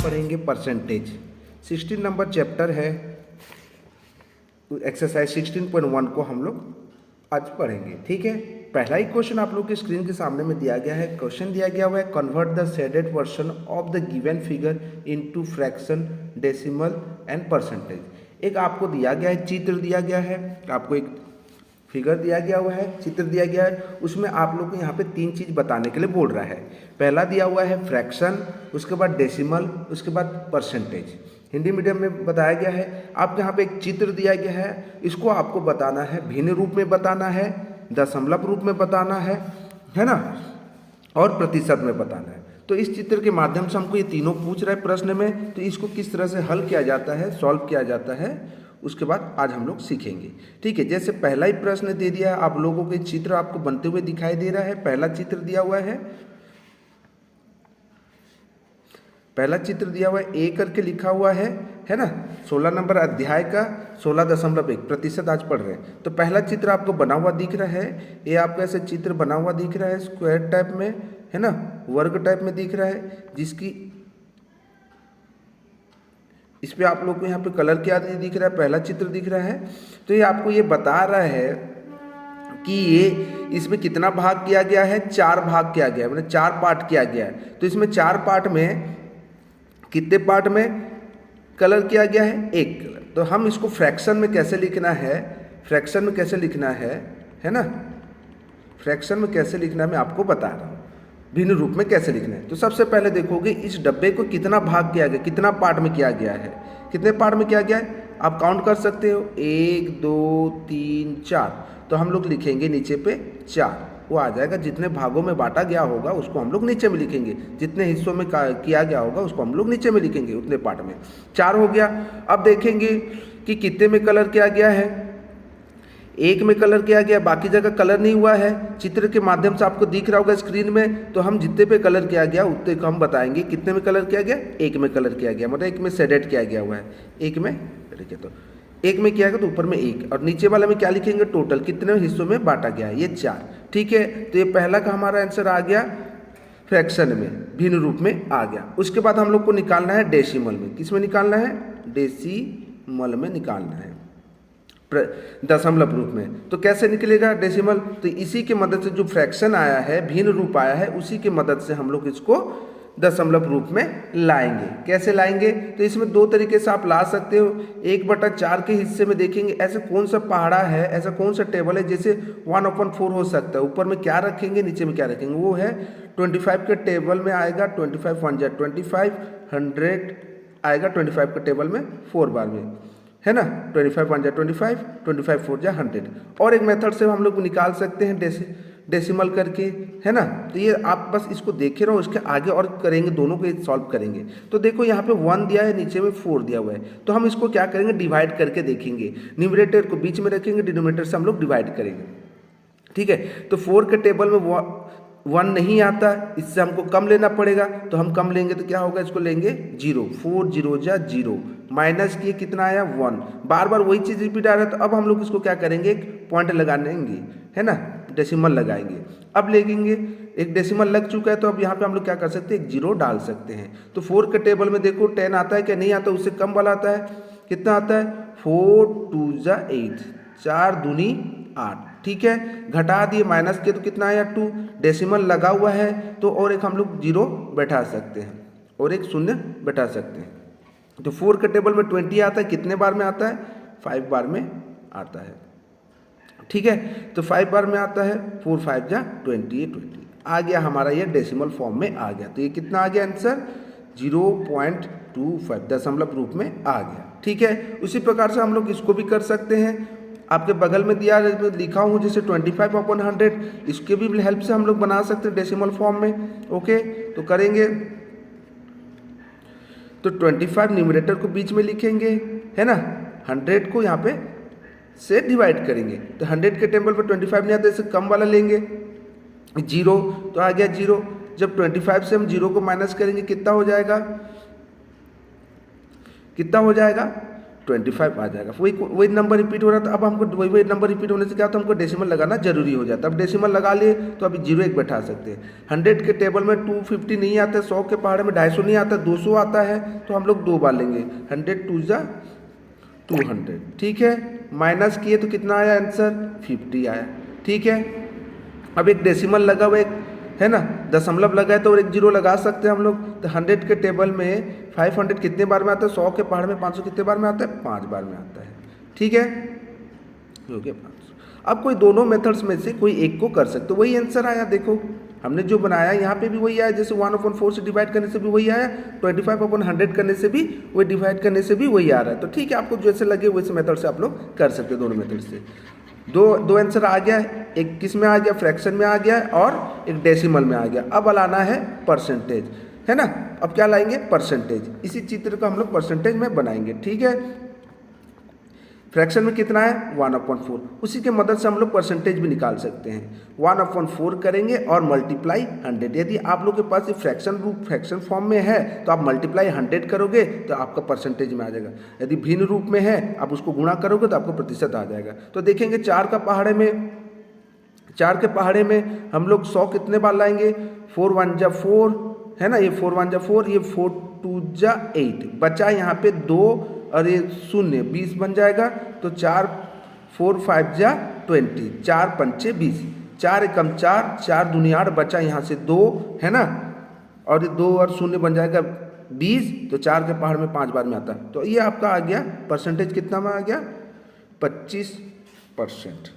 पढ़ेंगे percentage. 16 number chapter है, exercise 16.1 को हम लोग आज पढ़ेंगे। ठीक है, पहला ही क्वेश्चन आप लोग के स्क्रीन के सामने में दिया गया है। क्वेश्चन दिया गया हुआ है, convert the shaded version of the given figure into fraction, decimal and percentage. एक आपको दिया गया है, चित्र दिया गया है, आपको एक फिगर दिया गया हुआ है, चित्र दिया गया है, उसमें आप लोग को यहाँ पे तीन चीज़ बताने के लिए बोल रहा है। पहला दिया हुआ है फ्रैक्शन, उसके बाद डेसिमल, उसके बाद परसेंटेज। हिंदी मीडियम में बताया गया है। आपके यहाँ पे एक चित्र दिया गया है, इसको आपको बताना है, भिन्न रूप में बताना है, दशमलव रूप में बताना है ना, और प्रतिशत में बताना है। तो इस चित्र के माध्यम से हमको ये तीनों पूछ रहा है प्रश्न में, तो इसको किस तरह से हल किया जाता है, सॉल्व किया जाता है, उसके बाद आज हम लोग सीखेंगे। ठीक है, जैसे पहला ही प्रश्न दे दिया है, आप लोगों के चित्र आपको बनते हुए दिखाई दे रहा है। पहला चित्र दिया हुआ है, पहला चित्र दिया हुआ है, ए करके लिखा हुआ है ना, 16 नंबर अध्याय का 16.1 प्रतिशत आज पढ़ रहे हैं। तो पहला चित्र आपको बना हुआ दिख रहा है, ये आपको ऐसे चित्र बना हुआ दिख रहा है, स्क्वायर टाइप में है ना, वर्ग टाइप में दिख रहा है, जिसकी इस पे आप लोग को यहाँ पे कलर क्या दिख रहा है, पहला चित्र दिख रहा है। तो ये आपको ये बता रहा है कि ये इसमें कितना भाग किया गया है, 4 भाग किया गया है, मतलब 4 पार्ट किया गया है। तो इसमें 4 पार्ट में कितने पार्ट में कलर किया गया है, 1 कलर। तो हम इसको फ्रैक्शन में कैसे लिखना है, फ्रैक्शन में कैसे लिखना है ना, फ्रैक्शन में कैसे लिखना है मैं आपको बता रहा हूँ, भिन्न रूप में कैसे लिखना है। तो सबसे पहले देखोगे इस डब्बे को कितना भाग किया गया, कितना पार्ट में किया गया है, कितने पार्ट में किया गया है, आप काउंट कर सकते हो, 1 2 3 4। तो हम लोग लिखेंगे नीचे पे 4, वो आ जाएगा। जितने भागों में बांटा गया होगा उसको हम लोग नीचे में लिखेंगे, जितने हिस्सों में किया गया होगा उसको हम लोग नीचे में लिखेंगे, उतने पार्ट में 4 हो गया। अब देखेंगे कि कितने में कलर किया गया है, 1 में कलर किया गया, बाकी जगह कलर नहीं हुआ है। चित्र के माध्यम से आपको दिख रहा होगा स्क्रीन में, तो हम जितने पे कलर किया गया उतने को हम बताएंगे कितने में कलर किया गया, 1 में कलर किया गया, मतलब 1 में शेडेड किया गया हुआ है, 1 में देखिए, तो 1 में किया गया तो ऊपर में 1, और नीचे वाले में क्या लिखेंगे, टोटल कितने हिस्सों में बांटा गया है, ये 4। ठीक है, तो ये पहला का हमारा आंसर आ गया फ्रैक्शन में, भिन्न रूप में आ गया। उसके बाद हम लोग को निकालना है डेसिमल में। किस में निकालना है, डेसिमल में निकालना है, दशमलव रूप में। तो कैसे निकलेगा डेसिमल, तो इसी के मदद से जो फ्रैक्शन आया है, भिन्न रूप आया है, उसी के मदद से हम लोग इसको दशमलव रूप में लाएंगे। कैसे लाएंगे, तो इसमें 2 तरीके से आप ला सकते हो। 1/4 के हिस्से में देखेंगे ऐसा कौन सा पहाड़ा है, ऐसा कौन सा टेबल है, जैसे 1/4 हो सकता है। ऊपर में क्या रखेंगे, नीचे में क्या रखेंगे, वो है 25 के टेबल में आएगा 25 1 जा 25, 100 आएगा 25 के टेबल में 4 बार में, है ना, 25 1 जा 25, 25 4 जा 100। और एक मेथड से हम लोग निकाल सकते हैं डेसिमल करके, है ना। तो ये आप बस इसको देखे रहो, इसके आगे और करेंगे, दोनों को सॉल्व करेंगे। तो देखो यहाँ पे 1 दिया है, नीचे में 4 दिया हुआ है, तो हम इसको क्या करेंगे, डिवाइड करके देखेंगे। न्यूमरेटर को बीच में रखेंगे, डिनोमिनेटर से हम लोग डिवाइड करेंगे। ठीक है, तो 4 के टेबल में 1 नहीं आता, इससे हमको कम लेना पड़ेगा, तो हम कम लेंगे तो क्या होगा, इसको लेंगे 0, 4 0 जा 0, माइनस किए कितना आया 1, बार बार वही चीज़ रिपीट आ रहा है। तो अब हम लोग इसको क्या करेंगे, एक पॉइंट लगा देंगे, है ना, डेसिमल लगाएंगे। अब लेंगे, एक डेसिमल लग चुका है, तो अब यहाँ पे हम लोग क्या कर सकते हैं, एक 0 डाल सकते हैं। तो 4 के टेबल में देखो 10 आता है क्या, नहीं आता, उससे कम वाला आता है, कितना आता है, 4 2 जा 8, 4 दूनी 8। ठीक है, घटा दिए, माइनस किए तो कितना आया 2, डेसिमल लगा हुआ है तो और एक हम लोग 0 बैठा सकते हैं, और एक 0 बैठा सकते हैं। तो 4 के टेबल में 20 आता है, कितने बार में आता है, 5 बार में आता है। ठीक है, तो 5 बार में आता है, 4 5 जा 20 आ गया हमारा, ये डेसिमल फॉर्म में आ गया। तो ये कितना आ गया आंसर, 0.25 दशमलव रूप में आ गया। ठीक है, उसी प्रकार से हम लोग इसको भी कर सकते हैं। आपके बगल में दिया लिखा हूँ जैसे 25/100, इसके भी हेल्प से हम लोग बना सकते हैं डेसिमल फॉर्म में। ओके, तो करेंगे, तो 25 न्यूमरेटर को बीच में लिखेंगे, है ना, 100 को यहाँ पे से डिवाइड करेंगे। तो 100 के टेबल पर 25 नहीं आता, इससे कम वाला लेंगे, 0, तो आ गया 0। जब 25 से हम 0 को माइनस करेंगे कितना हो जाएगा, कितना हो जाएगा, 25 आ जाएगा। वही वही नंबर रिपीट हो रहा था, अब हमको वही नंबर रिपीट होने से क्या होता है, हमको डेसिमल लगाना जरूरी हो जाता है। अब डेसिमल लगा लिए तो अभी 0 1 बैठा सकते हैं। 100 के टेबल में 250 नहीं आता है, 100 के पहाड़े में 250 नहीं आता, 200 आता है, तो हम लोग 2 बार लेंगे। 100 2 जा 200, ठीक है। माइनस किए तो कितना आया आंसर, 50 आया, ठीक है। अब एक डेसिमल लगा हुआ, एक है ना, दशमलव लगा है तो एक 0 लगा सकते हैं हम लोग। तो 100 के टेबल में 500 कितने बार में आता है, 100 के पहाड़ में 500 कितने बार में आता है, 5 बार में आता है, ठीक है, हो गया 500। अब कोई दोनों मेथड्स में से कोई एक को कर सकते हो, वही आंसर आया। देखो हमने जो बनाया यहाँ पे भी वही आया, जैसे 1/4 से डिवाइड करने से भी वही आया, 25/100 करने से भी वही, डिवाइड करने से भी वही आ रहा है। तो ठीक है, आपको जैसे लगे वैसे मेथड से आप लोग कर सकते हो, दोनों मेथड से। दो आंसर आ गया है, एक किस में आ गया, फ्रैक्शन में आ गया है, और एक डेसिमल में आ गया। अब लाना है परसेंटेज, है ना। अब क्या लाएंगे, परसेंटेज। इसी चित्र को हम लोग परसेंटेज में बनाएंगे, ठीक है। फ्रैक्शन में कितना है, 1/4, उसी के मदद से हम लोग परसेंटेज भी निकाल सकते हैं। 1/4 करेंगे और मल्टीप्लाई 100। यदि आप लोग के पास ये फ्रैक्शन फॉर्म में है तो आप मल्टीप्लाई 100 करोगे तो आपका परसेंटेज में आ जाएगा। यदि भिन्न रूप में है आप उसको गुणा करोगे तो आपको प्रतिशत आ जाएगा। तो देखेंगे 4 के पहाड़े में हम लोग 100 कितने बार लाएंगे, 4 1 जा 4, है ना, ये 4 1 जा 4, ये 4 2 जा 8, बचा यहाँ पे 2 और ये 0, 20 बन जाएगा। तो 4 4 5 जा 20, 4 5 20, 4 एकम 4, 4 दूनी 8, बचा यहाँ से 2, है ना, और 2 और 0 बन जाएगा 20। तो 4 के पहाड़ में 5 बार में आता है। तो ये आपका आ गया परसेंटेज, कितना में आ गया, 25%,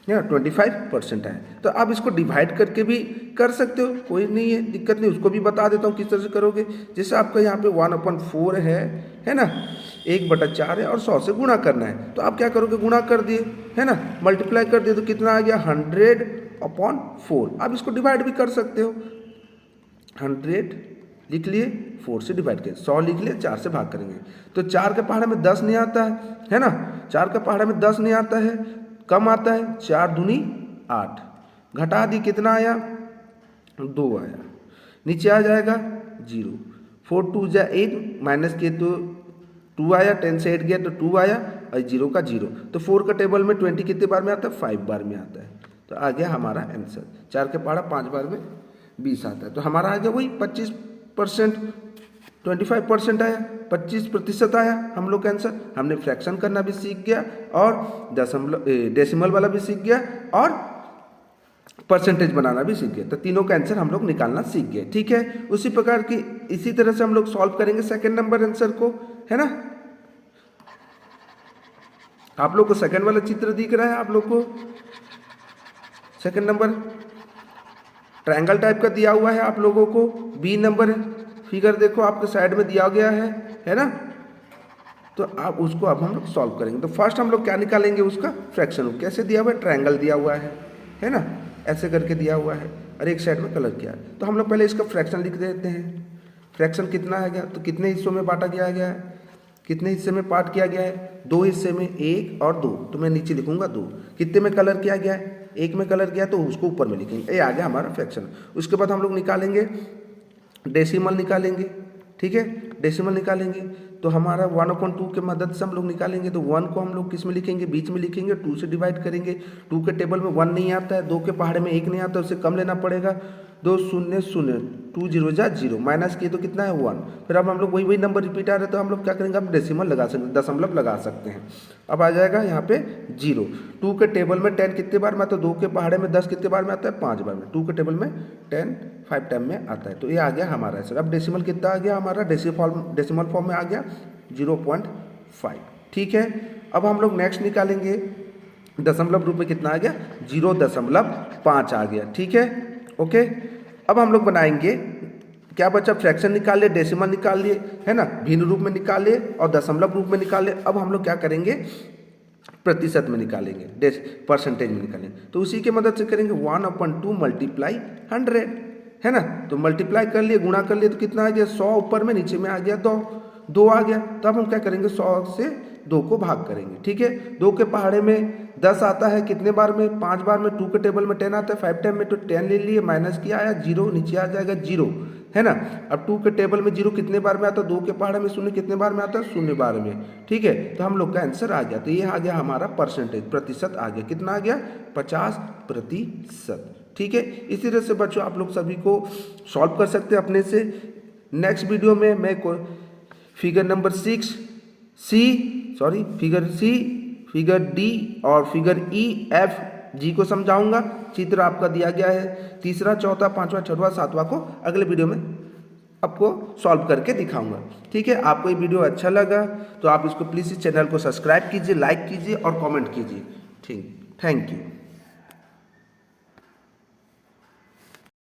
या 25% है। तो आप इसको डिवाइड करके भी कर सकते हो, कोई नहीं है, दिक्कत नहीं। उसको भी बता देता हूँ किस तरह से करोगे। जैसे आपका यहाँ पे 1/4 है ना, 1/4 है और 100 से गुणा करना है। तो आप क्या करोगे, गुणा कर दिए, है ना, मल्टीप्लाई कर दिए, तो कितना आ गया, 100/4। आप इसको डिवाइड भी कर सकते हो, 100 लिख लिए, 4 से डिवाइड किया, 100 लिख लिए, 4 से भाग करेंगे। तो 4 के पहाड़े में 10 नहीं आता है ना, 4 के पहाड़े में 10 नहीं आता है, कम आता है, 4 दूनी 8, घटा दी, कितना आया, 2 आया, नीचे आ जाएगा 0। 4 2 जा 8, माइनस किए तो 2 आया, 10 से 8 गया तो 2 आया, और 0 का 0। तो 4 का टेबल में 20 कितने बार में आता है, 5 बार में आता है। तो आ गया हमारा आंसर, 4 के पहाड़ा 5 बार में 20 आता है। तो हमारा आ गया वही 25%, 25% आया, 25% आया हम लोग का आंसर। हमने फ्रैक्शन करना भी सीख गया, और डेसिमल वाला भी सीख गया, और परसेंटेज बनाना भी सीख गए। तो तीनों का आंसर हम लोग निकालना सीख गए, ठीक है। उसी प्रकार की इसी तरह से हम लोग सॉल्व करेंगे सेकंड नंबर आंसर को, है ना। आप लोग को सेकंड वाला चित्र दिख रहा है, आप लोग को सेकंड नंबर ट्रायंगल टाइप का दिया हुआ है आप लोगों को। बी नंबर फिगर देखो आपके साइड में दिया गया है ना। तो आप उसको अब हम लोग सॉल्व करेंगे। तो फर्स्ट हम लोग क्या निकालेंगे, उसका फ्रैक्शन। कैसे दिया हुआ है, ट्रायंगल दिया हुआ है ना, ऐसे करके दिया हुआ है, और एक साइड में कलर किया है। तो हम लोग पहले इसका फ्रैक्शन लिख देते हैं। फ्रैक्शन कितना है गया, तो कितने हिस्सों में बांटा गया है, कितने हिस्से में पार्ट किया गया है, 2 हिस्से में, 1 और 2। तो मैं नीचे लिखूंगा 2। कितने में कलर किया गया है, 1 में कलर किया, तो उसको ऊपर में लिखेंगे। ये आ गया हमारा फ्रैक्शन। उसके बाद हम लोग निकालेंगे डेसिमल निकालेंगे, ठीक है, डेसिमल निकालेंगे। तो हमारा 1/2 के मदद से हम लोग निकालेंगे। तो 1 को हम लोग किस में लिखेंगे, बीच में लिखेंगे, 2 से डिवाइड करेंगे। 2 के टेबल में 1 नहीं आता है, 2 के पहाड़े में 1 नहीं आता है, उससे कम लेना पड़ेगा। 2 0 0, 2 0 जा 0, माइनस किए तो कितना है 1। फिर अब हम लोग वही नंबर रिपीट आ रहे, तो हम लोग क्या करेंगे, अब डेसिमल लगा सकते हैं, दशमलव लगा सकते हैं। अब आ जाएगा यहाँ पे 0। 2 के टेबल में 10 कितने बार में आता है, 2 के पहाड़े में 10 कितने बार में आता है, 5 बार में। 2 के टेबल में 10 5 टाइम में आता है। तो ये आ गया हमारा आंसर। अब डेसिमल कितना आ गया हमारा, डेसिमल फॉर्म में आ गया 0.5, ठीक है। अब हम लोग नेक्स्ट निकालेंगे, दशमलव रूप में कितना आ गया, 0.5 आ गया, ठीक है, ओके। अब हम लोग बनाएंगे, क्या बचा, फ्रैक्शन निकाल लिए, डेसिमल निकाल लिए, है ना, भिन्न रूप में निकाल लिए और दशमलव रूप में निकाल लिए। अब हम लोग क्या करेंगे, प्रतिशत में निकालेंगे, परसेंटेज में निकालेंगे। तो उसी की मदद से करेंगे 1/2 मल्टीप्लाई 100, है ना। तो मल्टीप्लाई कर लिए, गुणा कर लिए, तो कितना आ गया, 100 ऊपर में, नीचे में आ गया 2 आ गया। तो अब हम क्या करेंगे, 100 से 2 को भाग करेंगे, ठीक है। 2 के पहाड़े में 10 आता है, कितने बार में, 5 बार में। 2 के टेबल में 10 आता है, 5 टाइम में, तो 10 ले लिए, माइनस किया आया 0, नीचे आ जाएगा 0। है ना। अब 2 के टेबल में 0 कितने बार में आता है, 2 के पहाड़े में 0 कितने बार में आता है, 0 बार में। ठीक है, तो हम लोग का आंसर आ गया। तो ये आ गया हमारा परसेंटेज, प्रतिशत आ गया, कितना आ गया, 50%। ठीक है, इसी तरह से बच्चों आप लोग सभी को सॉल्व कर सकते हैं अपने से। नेक्स्ट वीडियो में मैं फिगर नंबर 6 फिगर सी, फिगर डी और फिगर ई, एफ, जी को समझाऊंगा। चित्र आपका दिया गया है, तीसरा, चौथा, पांचवा, छठवां, सातवां को अगले वीडियो में आपको सॉल्व करके दिखाऊंगा। ठीक है, आपको ये वीडियो अच्छा लगा तो आप इसको प्लीज़ इस चैनल को सब्सक्राइब कीजिए, लाइक कीजिए और कमेंट कीजिए। ठीक, थैंक यू।